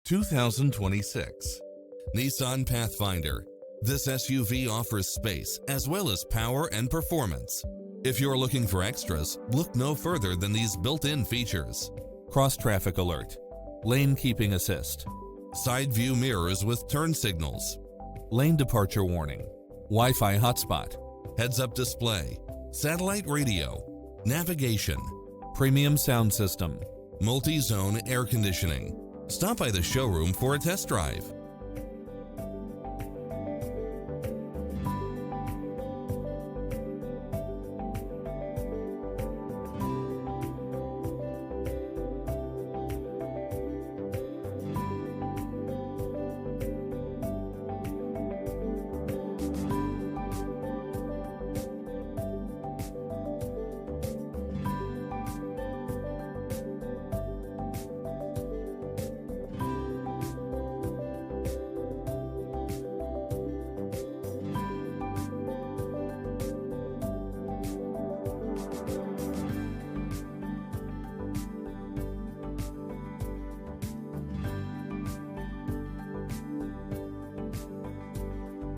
2026 Nissan Pathfinder. This SUV offers space as well as power and performance. If you're looking for extras, look no further than these built-in features: cross-traffic alert, lane keeping assist, side view mirrors with turn signals, lane departure warning, Wi-Fi hotspot, heads-up display, satellite radio, navigation, premium sound system, multi-zone air conditioning. Stop by the showroom for a test drive.